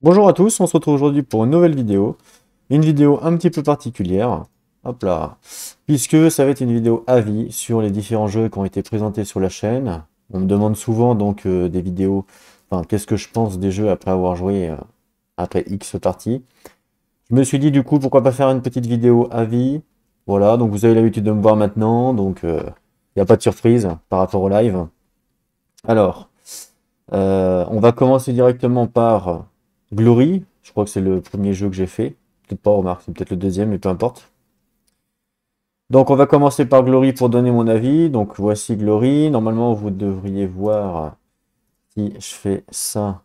Bonjour à tous, on se retrouve aujourd'hui pour une vidéo un petit peu particulière, hop là, puisque ça va être une vidéo avis sur les différents jeux qui ont été présentés sur la chaîne. On me demande souvent donc des vidéos, enfin qu'est-ce que je pense des jeux après avoir joué après X parties. Je me suis dit du coup pourquoi pas faire une petite vidéo avis, voilà, donc vous avez l'habitude de me voir maintenant, donc il n'y a pas de surprise par rapport au live. Alors, on va commencer directement par Glory. Je crois que c'est le premier jeu que j'ai fait. Peut-être pas, remarque, c'est peut-être le deuxième, mais peu importe. Donc on va commencer par Glory pour donner mon avis. Donc voici Glory. Normalement, vous devriez voir si je fais ça,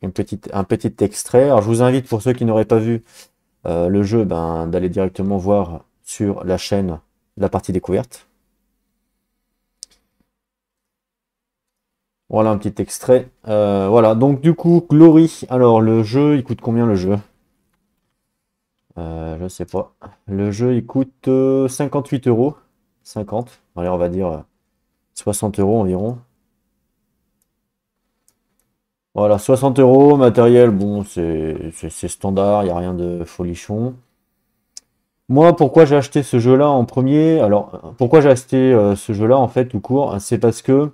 un petit extrait. Alors je vous invite, pour ceux qui n'auraient pas vu le jeu, d'aller directement voir sur la chaîne la partie découverte. Voilà un petit extrait. Voilà, donc du coup, Glory. Alors le jeu, il coûte combien le jeu? Je sais pas. Le jeu, il coûte 58 euros. 50. Allez, on va dire 60 euros environ. Voilà, 60 euros. Matériel, bon, c'est standard, il n'y a rien de folichon. Moi, pourquoi j'ai acheté ce jeu-là en premier? Alors, pourquoi j'ai acheté ce jeu-là, en fait, tout court? C'est parce que,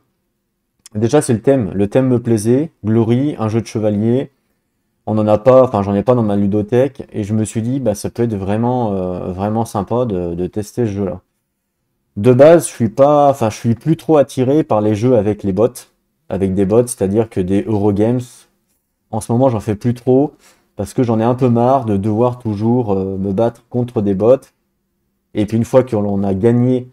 déjà, c'est le thème. Le thème me plaisait. Glory, un jeu de chevalier. On n'en a pas, enfin, j'en ai pas dans ma ludothèque. Et je me suis dit, bah, ça peut être vraiment sympa de tester ce jeu-là. De base, je suis plus trop attiré par les jeux avec les bots, avec des bots, c'est-à-dire que des Eurogames. En ce moment, j'en fais plus trop parce que j'en ai un peu marre de devoir toujours me battre contre des bots. Et puis une fois qu'on a gagné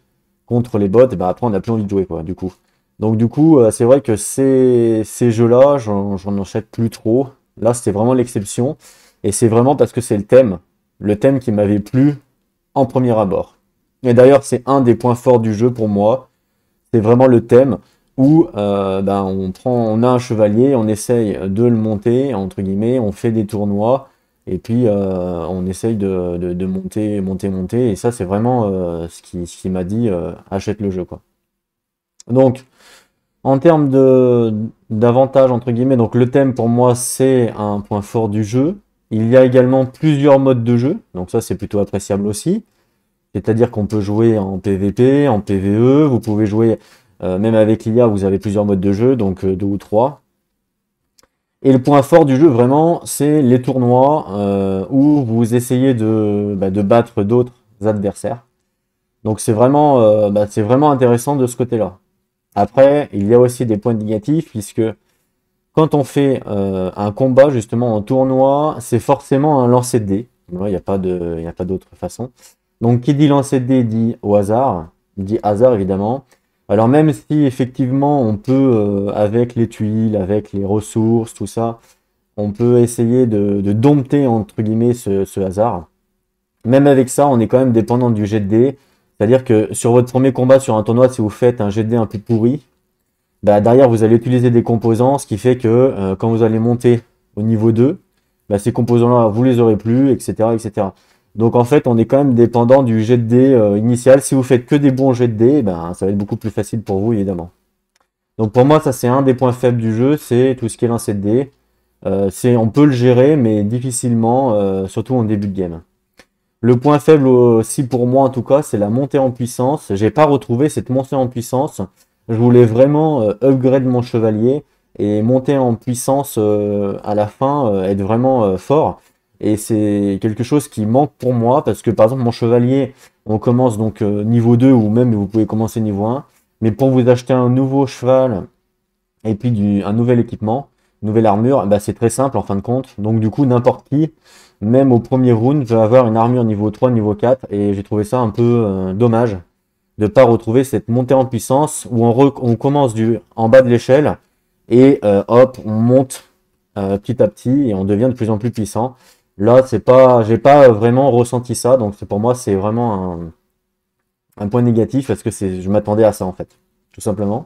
contre les bots, et ben après on n'a plus envie de jouer quoi, du coup. Donc du coup, c'est vrai que ces jeux-là, j'en achète plus trop. Là, c'était vraiment l'exception. Et c'est vraiment parce que c'est le thème qui m'avait plu en premier abord. Et d'ailleurs, c'est un des points forts du jeu pour moi. C'est vraiment le thème où on a un chevalier, on essaye de le monter, entre guillemets, on fait des tournois, et puis on essaye de monter. Et ça, c'est vraiment ce qui m'a dit achète le jeu, quoi. Donc, en termes d'avantages, entre guillemets, donc le thème pour moi, c'est un point fort du jeu. Il y a également plusieurs modes de jeu, donc ça, c'est plutôt appréciable aussi. C'est-à-dire qu'on peut jouer en PVP, en PVE, vous pouvez jouer, même avec l'IA, vous avez plusieurs modes de jeu, donc deux ou trois. Et le point fort du jeu, vraiment, c'est les tournois où vous essayez de battre d'autres adversaires. Donc c'est vraiment intéressant de ce côté-là. Après, il y a aussi des points négatifs, puisque quand on fait un combat justement en tournoi, c'est forcément un lancer de dés. Il n'y a pas il y a pas d'autre façon. Donc qui dit lancer de dés dit au hasard, dit hasard évidemment. Alors même si effectivement on peut, avec les tuiles, avec les ressources, tout ça, on peut essayer de dompter entre guillemets ce hasard. Même avec ça, on est quand même dépendant du jet de dés. C'est-à-dire que sur votre premier combat sur un tournoi, si vous faites un jet de dés un peu pourri, bah, derrière, vous allez utiliser des composants, ce qui fait que quand vous allez monter au niveau 2, bah, ces composants-là, vous les aurez plus, etc., etc. Donc en fait, on est quand même dépendant du jet de dés initial. Si vous faites que des bons jets de dés, ben, ça va être beaucoup plus facile pour vous, évidemment. Donc pour moi, ça c'est un des points faibles du jeu, c'est tout ce qui est lancer de dés. On peut le gérer, mais difficilement, surtout en début de game. Le point faible aussi pour moi en tout cas, c'est la montée en puissance. J'ai pas retrouvé cette montée en puissance. Je voulais vraiment upgrade mon chevalier et monter en puissance à la fin, être vraiment fort. Et c'est quelque chose qui manque pour moi parce que par exemple mon chevalier, on commence donc niveau 2 ou même vous pouvez commencer niveau 1. Mais pour vous acheter un nouveau cheval et puis un nouvel équipement, une nouvelle armure, bah, c'est très simple en fin de compte. Donc du coup, n'importe qui, même au premier round, peut avoir une armure niveau 3, niveau 4. Et j'ai trouvé ça un peu dommage de ne pas retrouver cette montée en puissance où on commence en bas de l'échelle et hop, on monte petit à petit et on devient de plus en plus puissant. Là, j'ai pas vraiment ressenti ça, donc pour moi, c'est vraiment un point négatif parce que je m'attendais à ça en fait, tout simplement.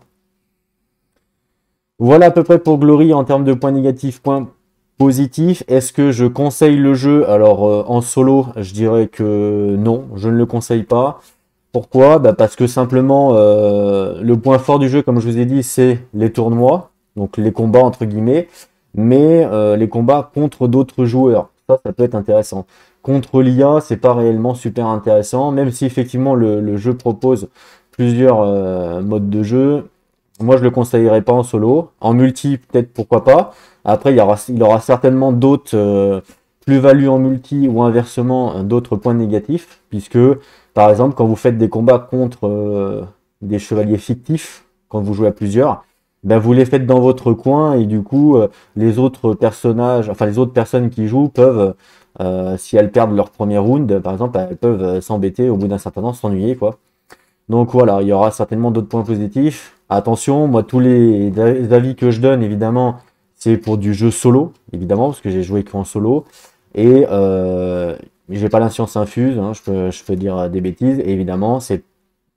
Voilà à peu près pour Glory en termes de points négatifs, points positifs. Est-ce que je conseille le jeu? Alors en solo, je dirais que non, je ne le conseille pas. Pourquoi? Bah, parce que simplement le point fort du jeu, comme je vous ai dit, c'est les tournois, donc les combats entre guillemets. mais les combats contre d'autres joueurs. Ça peut être intéressant. Contre l'IA, c'est pas réellement super intéressant, même si effectivement le jeu propose plusieurs modes de jeu. Moi, je le conseillerais pas en solo. En multi, peut-être pourquoi pas. Après, il aura certainement d'autres plus-values en multi ou inversement d'autres points négatifs, puisque par exemple, quand vous faites des combats contre des chevaliers fictifs, quand vous jouez à plusieurs, ben vous les faites dans votre coin et du coup, les autres personnages, enfin les autres personnes qui jouent peuvent, si elles perdent leur premier round, par exemple, elles peuvent s'embêter au bout d'un certain temps, s'ennuyer quoi. Donc voilà, il y aura certainement d'autres points positifs. Attention, moi tous les avis que je donne, évidemment, c'est pour du jeu solo, évidemment, parce que j'ai joué qu'en solo. Et j'ai pas la science infuse, hein, je peux dire des bêtises. Et évidemment, c'est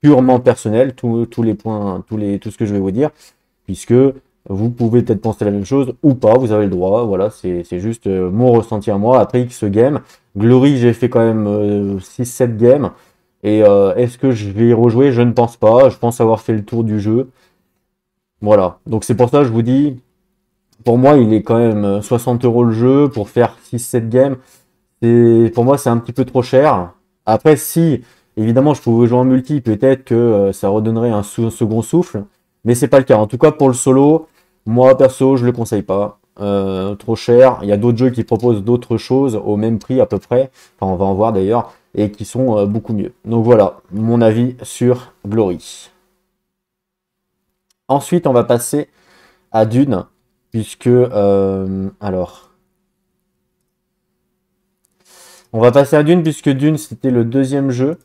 purement personnel, tous les points, tout ce que je vais vous dire, puisque vous pouvez peut-être penser la même chose ou pas, vous avez le droit. Voilà, c'est juste mon ressenti à moi. Après X games, Glory, j'ai fait quand même 6-7 games. Et est-ce que je vais y rejouer? Je ne pense pas. Je pense avoir fait le tour du jeu. Voilà. Donc c'est pour ça que je vous dis, pour moi, il est quand même 60 € le jeu pour faire 6-7 games. Pour moi, c'est un petit peu trop cher. Après, si, évidemment, je pouvais jouer en multi, peut-être que ça redonnerait un second souffle. Mais c'est pas le cas. En tout cas, pour le solo, moi, perso, je le conseille pas. Trop cher. Il y a d'autres jeux qui proposent d'autres choses au même prix à peu près. Enfin, on va en voir d'ailleurs. Et qui sont beaucoup mieux. Donc voilà, mon avis sur Glory. Ensuite, on va passer à Dune. Puisque, alors... On va passer à Dune puisque Dune c'était le deuxième jeu.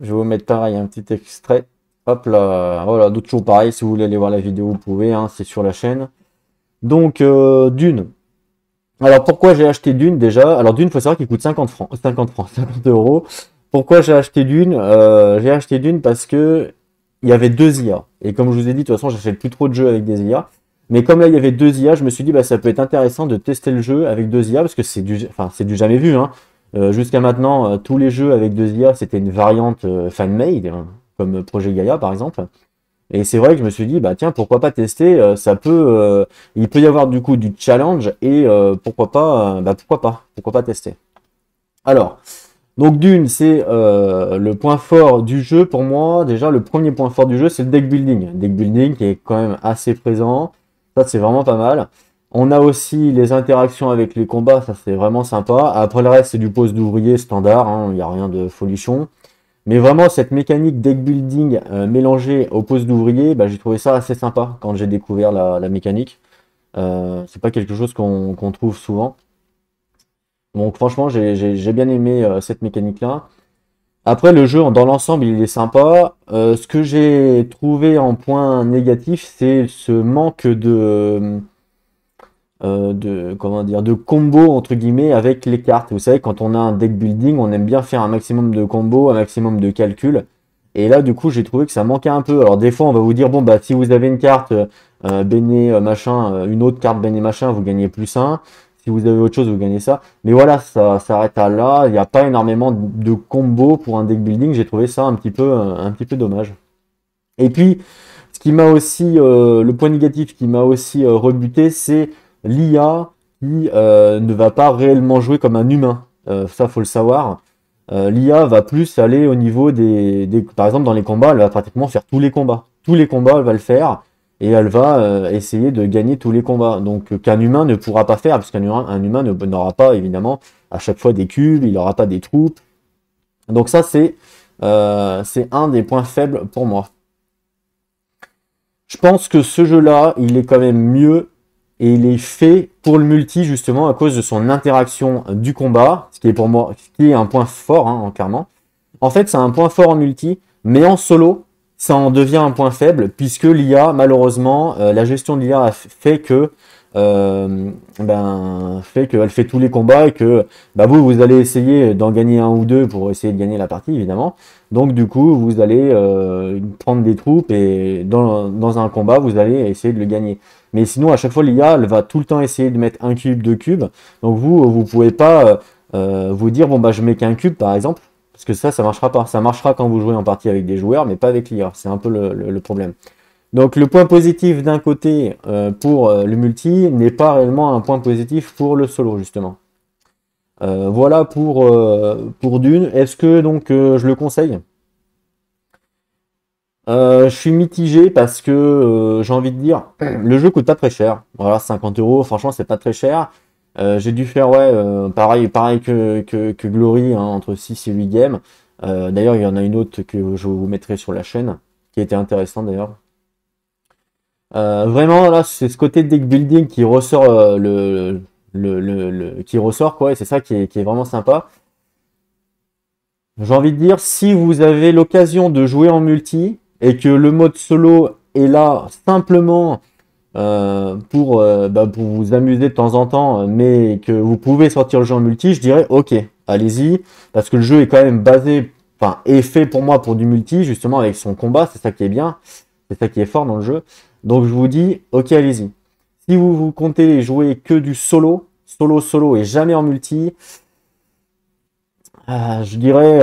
Je vais vous mettre pareil un petit extrait. Hop là, voilà, d'autres toujours pareil. Si vous voulez aller voir la vidéo, vous pouvez, hein, c'est sur la chaîne. Donc Dune. Alors pourquoi j'ai acheté Dune déjà? Alors Dune, faut savoir qu'il coûte 50 francs, 50 euros. Pourquoi j'ai acheté Dune? J'ai acheté Dune parce que il y avait deux IA. Et comme je vous ai dit, de toute façon, j'achète plus trop de jeux avec des IA. Mais comme là, il y avait deux IA, je me suis dit, bah, ça peut être intéressant de tester le jeu avec deux IA, parce que c'est du jamais vu, hein. Jusqu'à maintenant, tous les jeux avec deux IA, c'était une variante fan-made, hein, comme Projet Gaia, par exemple. Et c'est vrai que je me suis dit, bah tiens, pourquoi pas tester, il peut y avoir du coup du challenge, et pourquoi pas tester. Alors, donc Dune, c'est le point fort du jeu pour moi. Déjà, le premier point fort du jeu, c'est le deck building. Deck building qui est quand même assez présent. Ça, c'est vraiment pas mal. On a aussi les interactions avec les combats, ça c'est vraiment sympa. Après le reste, c'est du poste d'ouvrier standard, hein, il n'y a rien de folichon. Mais vraiment, cette mécanique deck building mélangée au poste d'ouvrier, bah, j'ai trouvé ça assez sympa quand j'ai découvert la mécanique. C'est pas quelque chose qu'on trouve souvent. Donc franchement, j'ai bien aimé cette mécanique-là. Après, le jeu, dans l'ensemble, il est sympa. Ce que j'ai trouvé en point négatif, c'est ce manque comment dire, de combo entre guillemets avec les cartes. Vous savez, quand on a un deck building, on aime bien faire un maximum de combos, un maximum de calculs. Et là, du coup, j'ai trouvé que ça manquait un peu. Alors, des fois, on va vous dire, bon, bah, si vous avez une carte Béné machin, une autre carte Béné machin, vous gagnez +1. Si vous avez autre chose, vous gagnez ça. Mais voilà, ça s'arrête à là. Il n'y a pas énormément de combos pour un deck building. J'ai trouvé ça un petit peu dommage. Et puis, ce qui m'a aussi, le point négatif qui m'a aussi rebuté, c'est l'IA qui ne va pas réellement jouer comme un humain. Ça, faut le savoir. L'IA va plus aller au niveau par exemple, dans les combats, elle va pratiquement faire tous les combats. Tous les combats, elle va le faire et elle va essayer de gagner tous les combats. Donc, qu'un humain ne pourra pas faire, parce un humain n'aura pas, évidemment, à chaque fois des cubes, il n'aura pas des troupes. Donc ça, c'est un des points faibles pour moi. Je pense que ce jeu-là, il est quand même mieux et il est fait pour le multi justement à cause de son interaction du combat, ce qui est pour moi, ce qui est un point fort, hein, clairement. En fait, c'est un point fort en multi, mais en solo, ça en devient un point faible puisque l'IA, malheureusement, la gestion de l'IA fait que fait qu'elle fait tous les combats et que bah, vous allez essayer d'en gagner un ou deux pour essayer de gagner la partie évidemment. Donc du coup vous allez prendre des troupes et dans un combat vous allez essayer de le gagner. Mais sinon à chaque fois l'IA elle va tout le temps essayer de mettre un cube, deux cubes. Donc vous pouvez pas vous dire bon bah je mets qu'un cube par exemple. Parce que ça marchera pas. Ça marchera quand vous jouez en partie avec des joueurs, mais pas avec l'IA. C'est un peu le problème. Donc le point positif d'un côté pour le multi n'est pas réellement un point positif pour le solo, justement. Voilà pour Dune. Est-ce que donc je le conseille? Je suis mitigé parce que j'ai envie de dire, le jeu coûte pas très cher. Voilà, 50 euros, franchement, c'est pas très cher. J'ai dû faire, ouais, pareil que Glory, hein, entre 6 et 8 games. D'ailleurs, il y en a une autre que je vous mettrai sur la chaîne, qui était intéressante d'ailleurs. Vraiment, là, c'est ce côté deck building qui ressort, qui ressort, quoi, et c'est ça qui est vraiment sympa. J'ai envie de dire, si vous avez l'occasion de jouer en multi et que le mode solo est là simplement pour vous amuser de temps en temps, mais que vous pouvez sortir le jeu en multi, je dirais ok, allez-y, parce que le jeu est quand même basé, enfin, est fait pour moi pour du multi, justement avec son combat, c'est ça qui est bien, c'est ça qui est fort dans le jeu. Donc je vous dis, ok, allez-y. Si vous comptez jouer que du solo et jamais en multi, je dirais,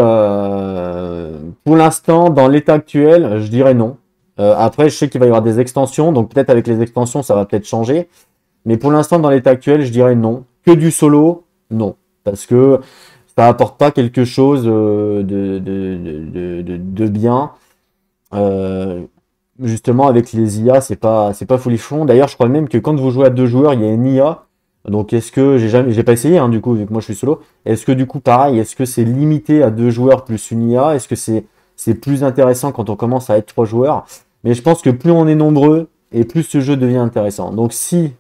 pour l'instant, dans l'état actuel, je dirais non. Après, je sais qu'il va y avoir des extensions, donc peut-être avec les extensions, ça va peut-être changer. Mais pour l'instant, dans l'état actuel, je dirais non. Que du solo, non. Parce que ça apporte pas quelque chose de bien. Justement, avec les IA, c'est pas folichon. D'ailleurs, je crois même que quand vous jouez à deux joueurs, il y a une IA. Donc, est-ce que j'ai pas essayé, hein, du coup, vu que moi je suis solo. Est-ce que du coup, pareil, est-ce que c'est limité à deux joueurs plus une IA? Est-ce que c'est plus intéressant quand on commence à être trois joueurs? Mais je pense que plus on est nombreux et plus ce jeu devient intéressant. Donc, si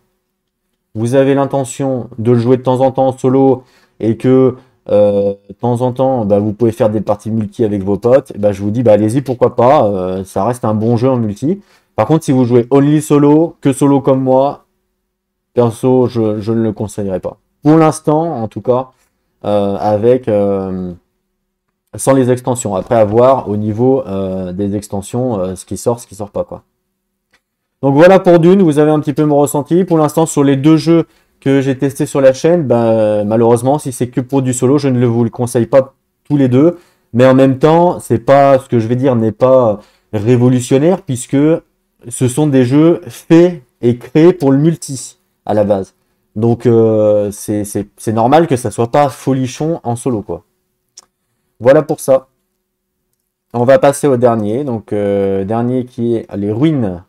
vous avez l'intention de le jouer de temps en temps en solo et que de temps en temps vous pouvez faire des parties multi avec vos potes, je vous dis allez-y, pourquoi pas, ça reste un bon jeu en multi. Par contre, si vous jouez only solo, que solo comme moi, perso, je ne le conseillerais pas. Pour l'instant, en tout cas, avec sans les extensions. Après, à voir au niveau des extensions, ce qui sort pas, quoi. Donc voilà pour Dune, vous avez un petit peu mon ressenti. Pour l'instant, sur les deux jeux que j'ai testés sur la chaîne, malheureusement, si c'est que pour du solo, je ne vous le conseille pas tous les deux. Mais en même temps, c'est pas, ce que je vais dire n'est pas révolutionnaire, puisque ce sont des jeux faits et créés pour le multi à la base. Donc c'est normal que ça soit pas folichon en solo, quoi. Voilà pour ça. On va passer au dernier. Donc dernier qui est les ruines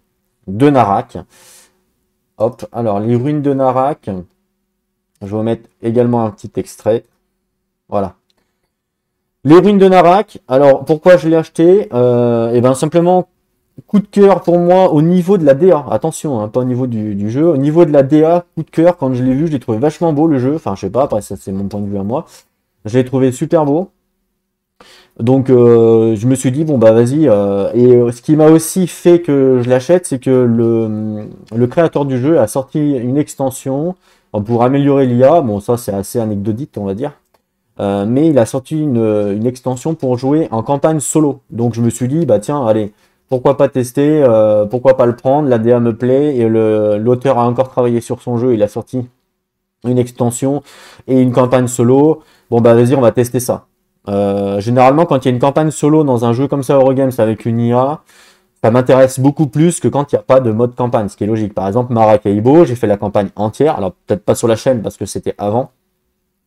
de Narak. Hop, alors les ruines de Narak. Je vais vous mettre également un petit extrait. Voilà. Les ruines de Narak. Alors pourquoi je l'ai acheté? Et ben simplement coup de cœur pour moi au niveau de la DA. Attention, hein, pas au niveau du jeu. Au niveau de la DA, coup de cœur, quand je l'ai vu, je l'ai trouvé vachement beau le jeu. Enfin, je sais pas, après ça c'est mon point de vue à moi. Je l'ai trouvé super beau. Donc je me suis dit bon vas-y, ce qui m'a aussi fait que je l'achète, c'est que le créateur du jeu a sorti une extension pour améliorer l'IA. Bon, ça c'est assez anecdotique, on va dire. Mais il a sorti une extension pour jouer en campagne solo. Donc je me suis dit tiens, allez, pourquoi pas tester, pourquoi pas le prendre, la DA me plaît et l'auteur a encore travaillé sur son jeu, il a sorti une extension et une campagne solo. Bon vas-y, on va tester ça. Généralement, quand il y a une campagne solo dans un jeu comme ça, Eurogames, avec une IA, ça m'intéresse beaucoup plus que quand il n'y a pas de mode campagne, ce qui est logique. Par exemple, Maracaibo, j'ai fait la campagne entière, alors peut-être pas sur la chaîne parce que c'était avant,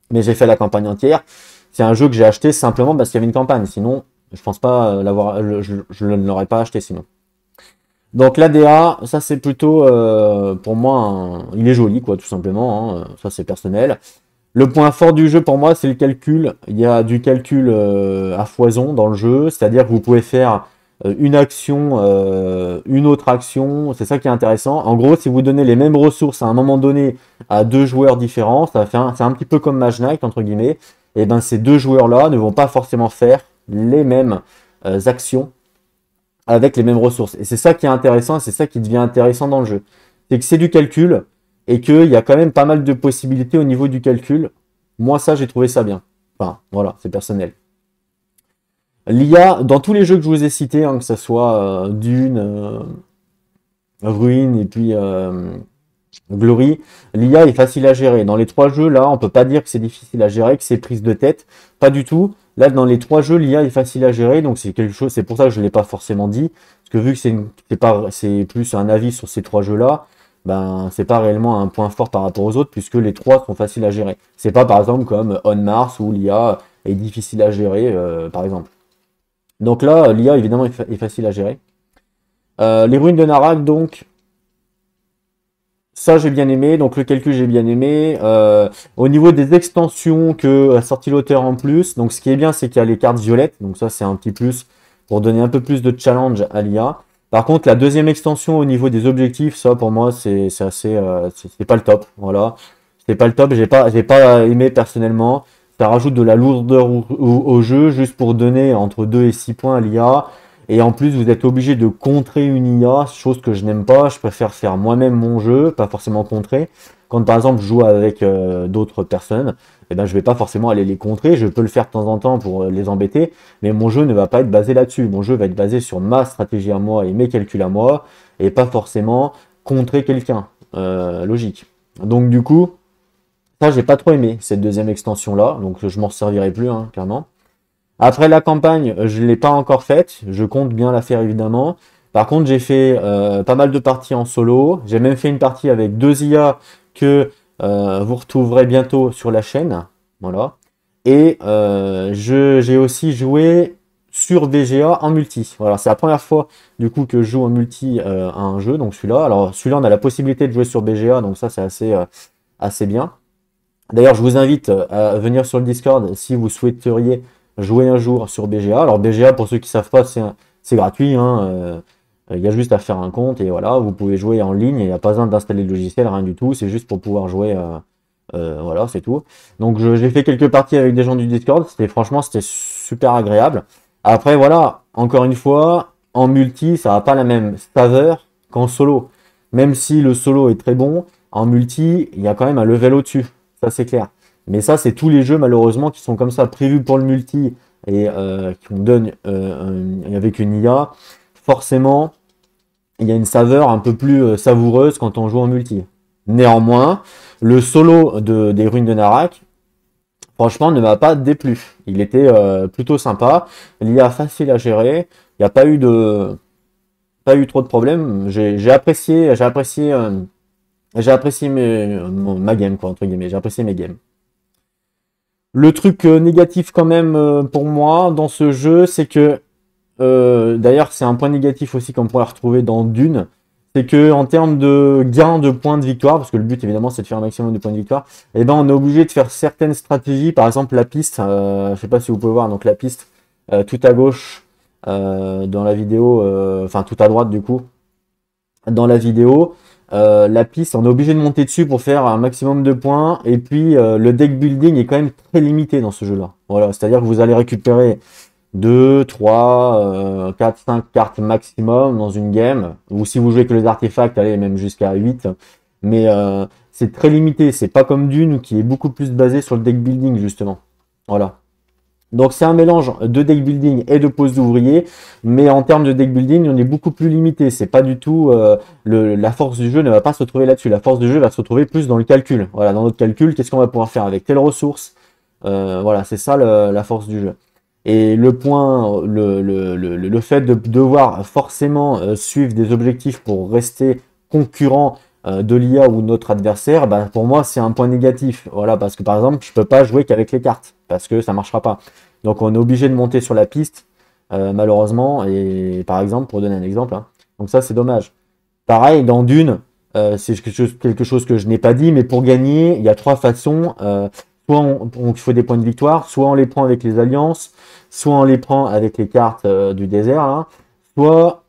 mais j'ai fait la campagne entière. C'est un jeu que j'ai acheté simplement parce qu'il y avait une campagne, sinon, je pense pas l'avoir, je ne l'aurais pas acheté sinon. Donc l'ADA, ça c'est plutôt, pour moi, il est joli, quoi, tout simplement, hein, ça c'est personnel. Le point fort du jeu pour moi, c'est le calcul. Il y a du calcul à foison dans le jeu, c'est-à-dire que vous pouvez faire une action, une autre action, c'est ça qui est intéressant. En gros, si vous donnez les mêmes ressources à un moment donné à deux joueurs différents, c'est un petit peu comme Mage Knight, entre guillemets, et ces deux joueurs-là ne vont pas forcément faire les mêmes actions avec les mêmes ressources. Et c'est ça qui est intéressant, c'est ça qui devient intéressant dans le jeu. C'est que c'est du calcul, et qu'il y a quand même pas mal de possibilités au niveau du calcul. Moi, ça, j'ai trouvé ça bien. Enfin, voilà, c'est personnel. L'IA, dans tous les jeux que je vous ai cités, hein, que ce soit Dune, Ruin et puis Glory, l'IA est facile à gérer. Dans les trois jeux, là, on peut pas dire que c'est difficile à gérer, que c'est prise de tête. Pas du tout. Là, dans les trois jeux, l'IA est facile à gérer, donc c'est quelque chose, c'est pour ça que je ne l'ai pas forcément dit. Parce que vu que c'est plus un avis sur ces 3 jeux-là, ben c'est pas réellement un point fort par rapport aux autres, puisque les 3 sont faciles à gérer. C'est pas par exemple comme On Mars où l'IA est difficile à gérer, par exemple. Donc là, l'IA évidemment est facile à gérer. Les ruines de Narak, donc, ça j'ai bien aimé, donc le calcul j'ai bien aimé. Au niveau des extensions que a sorti l'auteur en plus, donc ce qui est bien c'est qu'il y a les cartes violettes, donc ça c'est un petit plus pour donner un peu plus de challenge à l'IA. Par contre la deuxième extension au niveau des objectifs, ça pour moi c'est assez c'est pas le top, voilà. C'est pas le top, j'ai pas aimé personnellement. Ça rajoute de la lourdeur au jeu juste pour donner entre 2 et 6 points à l'IA. Et en plus, vous êtes obligé de contrer une IA, chose que je n'aime pas. Je préfère faire moi-même mon jeu, pas forcément contrer. Quand par exemple je joue avec d'autres personnes, eh ben, je vais pas forcément aller les contrer. Je peux le faire de temps en temps pour les embêter, mais mon jeu ne va pas être basé là-dessus. Mon jeu va être basé sur ma stratégie à moi et mes calculs à moi, et pas forcément contrer quelqu'un. Logique. Donc du coup, ça j'ai pas trop aimé cette deuxième extension-là, donc je m'en servirai plus, hein, clairement. Après la campagne, je ne l'ai pas encore faite. Je compte bien la faire évidemment. Par contre, j'ai fait pas mal de parties en solo. J'ai même fait une partie avec 2 IA que vous retrouverez bientôt sur la chaîne. Voilà. Et j'ai aussi joué sur VGA en multi. Voilà, c'est la première fois du coup que je joue en multi à un jeu. Donc celui-là. Alors celui-là, on a la possibilité de jouer sur VGA. Donc ça, c'est assez bien. D'ailleurs, je vous invite à venir sur le Discord si vous souhaiteriez jouer un jour sur BGA. Alors BGA, pour ceux qui ne savent pas, c'est gratuit, hein, il y a juste à faire un compte et voilà, vous pouvez jouer en ligne. Il n'y a pas besoin d'installer le logiciel, rien du tout. C'est juste pour pouvoir jouer. Voilà, c'est tout. Donc j'ai fait quelques parties avec des gens du Discord. Franchement, c'était super agréable. Après, voilà, encore une fois, en multi, ça n'a pas la même saveur qu'en solo. Même si le solo est très bon, en multi, il y a quand même un level au-dessus. Ça, c'est clair. Mais ça, c'est tous les jeux, malheureusement, qui sont comme ça, prévus pour le multi et qu'on donne avec une IA. Forcément, il y a une saveur un peu plus savoureuse quand on joue en multi. Néanmoins, le solo des ruines de Narak, franchement, ne m'a pas déplu. Il était plutôt sympa. L'IA facile à gérer. Il n'y a pas eu trop de problèmes. J'ai apprécié ma game, quoi, entre guillemets. J'ai apprécié mes games. Le truc négatif quand même pour moi dans ce jeu, c'est que d'ailleurs c'est un point négatif aussi qu'on pourrait retrouver dans Dune, c'est que en termes de gain de points de victoire, parce que le but évidemment c'est de faire un maximum de points de victoire, et ben on est obligé de faire certaines stratégies, par exemple la piste, je sais pas si vous pouvez voir, donc la piste tout à gauche dans la vidéo, enfin tout à droite du coup, dans la vidéo. La piste, on est obligé de monter dessus pour faire un maximum de points. Et puis, le deck building est quand même très limité dans ce jeu-là. Voilà, c'est-à-dire que vous allez récupérer 2, 3, 4, 5 cartes maximum dans une game. Ou si vous jouez que les artefacts, allez même jusqu'à 8. Mais c'est très limité. C'est pas comme Dune qui est beaucoup plus basé sur le deck building, justement. Voilà. Donc c'est un mélange de deck building et de pose d'ouvrier, mais en termes de deck building, on est beaucoup plus limité. C'est pas du tout la force du jeu ne va pas se retrouver là-dessus. La force du jeu va se retrouver plus dans le calcul. Voilà, dans notre calcul, qu'est-ce qu'on va pouvoir faire avec telle ressource. Voilà, c'est ça la force du jeu. Et le point, le fait de devoir forcément suivre des objectifs pour rester concurrent de l'IA ou notre adversaire, bah, pour moi c'est un point négatif. Voilà, parce que par exemple, je peux pas jouer qu'avec les cartes, parce que ça marchera pas. Donc on est obligé de monter sur la piste, malheureusement, et par exemple, pour donner un exemple, hein. Donc ça c'est dommage. Pareil, dans Dune, c'est quelque chose que je n'ai pas dit, mais pour gagner, il y a 3 façons. Soit il faut des points de victoire, soit on les prend avec les alliances, soit on les prend avec les cartes du désert, là, soit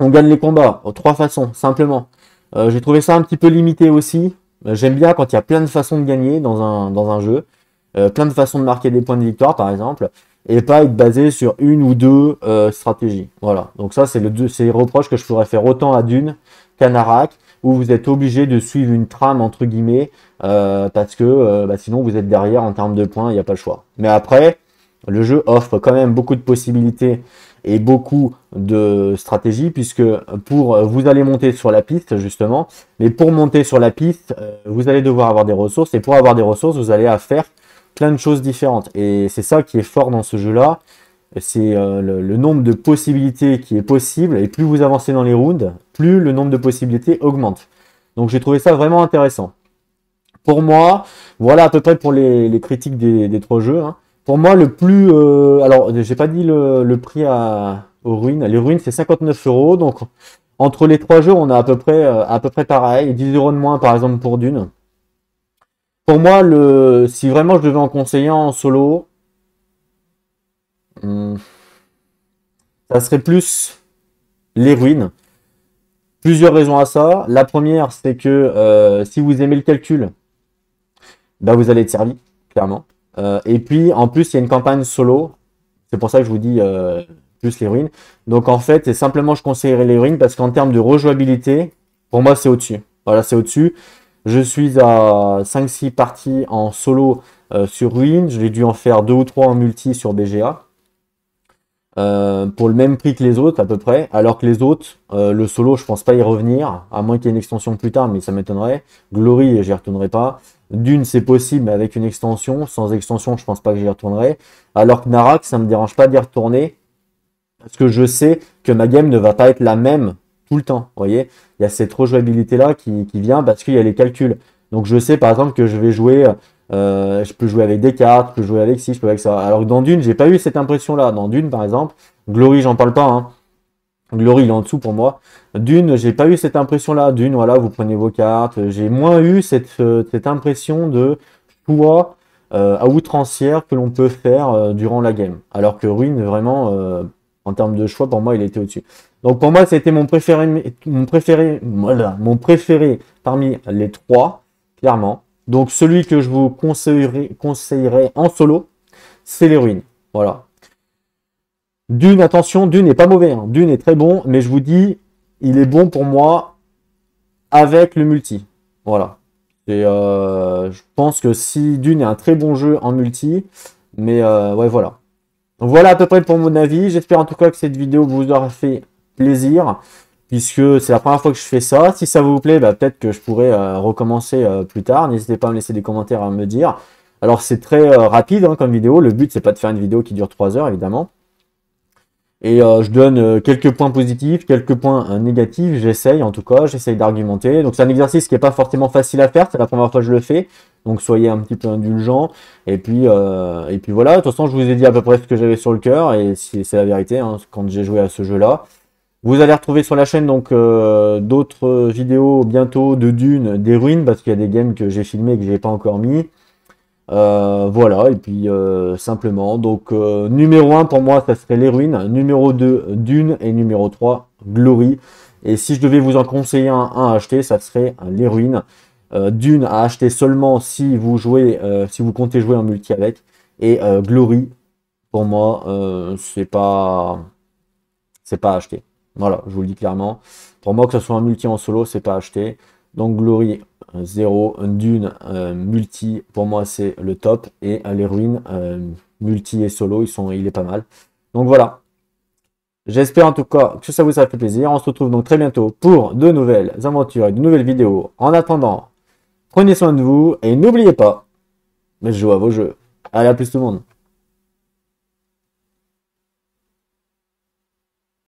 on gagne les combats. 3 façons, simplement. J'ai trouvé ça un petit peu limité aussi. J'aime bien quand il y a plein de façons de gagner dans un jeu. Plein de façons de marquer des points de victoire, par exemple. Et pas être basé sur une ou deux stratégies. Voilà. Donc ça, c'est les reproches que je pourrais faire autant à Dune qu'à Narak, où vous êtes obligé de suivre une trame, entre guillemets, parce que sinon vous êtes derrière en termes de points, il n'y a pas le choix. Mais après, le jeu offre quand même beaucoup de possibilités et beaucoup de stratégies, puisque vous allez monter sur la piste, justement, mais pour monter sur la piste, vous allez devoir avoir des ressources, et pour avoir des ressources, vous allez faire plein de choses différentes. Et c'est ça qui est fort dans ce jeu-là, c'est le nombre de possibilités qui est possible, et plus vous avancez dans les rounds, plus le nombre de possibilités augmente. Donc j'ai trouvé ça vraiment intéressant. Pour moi, voilà à peu près pour les critiques des trois jeux, hein. Pour moi, le plus... alors, j'ai pas dit le prix aux ruines. Les ruines, c'est 59 euros. Donc, entre les trois jeux, on a à peu près pareil. 10 euros de moins, par exemple, pour Dune. Pour moi, si vraiment je devais en conseiller en solo, hmm, ça serait plus les ruines. Plusieurs raisons à ça. La première, c'est que si vous aimez le calcul, bah, vous allez être servi, clairement. Et puis, en plus, il y a une campagne solo. C'est pour ça que je vous dis plus les ruines. Donc, en fait, et simplement, je conseillerais les ruines parce qu'en termes de rejouabilité, pour moi, c'est au-dessus. Voilà, c'est au-dessus. Je suis à 5-6 parties en solo sur ruines. Je l'ai dû en faire 2 ou 3 en multi sur BGA. Pour le même prix que les autres à peu près, alors que les autres, le solo je pense pas y revenir, à moins qu'il y ait une extension plus tard, mais ça m'étonnerait. Glory j'y retournerai pas. Dune c'est possible mais avec une extension, sans extension je pense pas que j'y retournerai. Alors que Narak ça me dérange pas d'y retourner, parce que je sais que ma game ne va pas être la même tout le temps, vous voyez. Il y a cette rejouabilité là qui vient parce qu'il y a les calculs. Donc je sais par exemple que je vais jouer, je peux jouer avec des cartes, je peux jouer avec ci, je peux avec ça. Alors que dans Dune, j'ai pas eu cette impression-là. Dans Dune, par exemple, Glory, j'en parle pas, hein. Glory, il est en dessous pour moi. Dune, j'ai pas eu cette impression-là. Dune, voilà, vous prenez vos cartes. J'ai moins eu cette impression de choix à outrancière que l'on peut faire durant la game. Alors que Ruin, vraiment, en termes de choix, pour moi, il était au-dessus. Donc pour moi, c'était mon préféré parmi les trois, clairement. Donc celui que je vous conseillerais en solo, c'est les ruines. Voilà. Dune, attention, Dune n'est pas mauvais, hein. Dune est très bon, mais je vous dis, il est bon pour moi avec le multi. Voilà. Et je pense que si Dune est un très bon jeu en multi, mais ouais, voilà. Donc voilà à peu près pour mon avis. J'espère en tout cas que cette vidéo vous aura fait plaisir, puisque c'est la première fois que je fais ça. Si ça vous plaît, bah, peut-être que je pourrais recommencer plus tard. N'hésitez pas à me laisser des commentaires, à me dire. Alors c'est très rapide hein, comme vidéo. Le but c'est pas de faire une vidéo qui dure 3 heures évidemment. Et je donne quelques points positifs, quelques points négatifs. J'essaye en tout cas, j'essaye d'argumenter. Donc c'est un exercice qui n'est pas forcément facile à faire. C'est la première fois que je le fais. Donc soyez un petit peu indulgents. Et puis voilà. De toute façon, je vous ai dit à peu près ce que j'avais sur le cœur. Et c'est la vérité hein, quand j'ai joué à ce jeu-là. Vous allez retrouver sur la chaîne donc d'autres vidéos bientôt de Dune, des ruines, parce qu'il y a des games que j'ai filmés et que je n'ai pas encore mis. Voilà, et puis simplement, donc numéro 1 pour moi, ça serait les ruines, numéro 2, Dune, et numéro 3, Glory. Et si je devais vous en conseiller un à acheter, ça serait les ruines. Dune à acheter seulement si vous jouez, si vous comptez jouer en multi avec. Et Glory, pour moi, c'est pas à acheter. Voilà, je vous le dis clairement. Pour moi, que ce soit un multi en solo, c'est pas acheté. Donc Glory 0, Dune multi, pour moi c'est le top. Et les ruines multi et solo, il est pas mal. Donc voilà. J'espère en tout cas que ça vous a fait plaisir. On se retrouve donc très bientôt pour de nouvelles aventures et de nouvelles vidéos. En attendant, prenez soin de vous et n'oubliez pas, mais je joue à vos jeux. Allez, à plus tout le monde.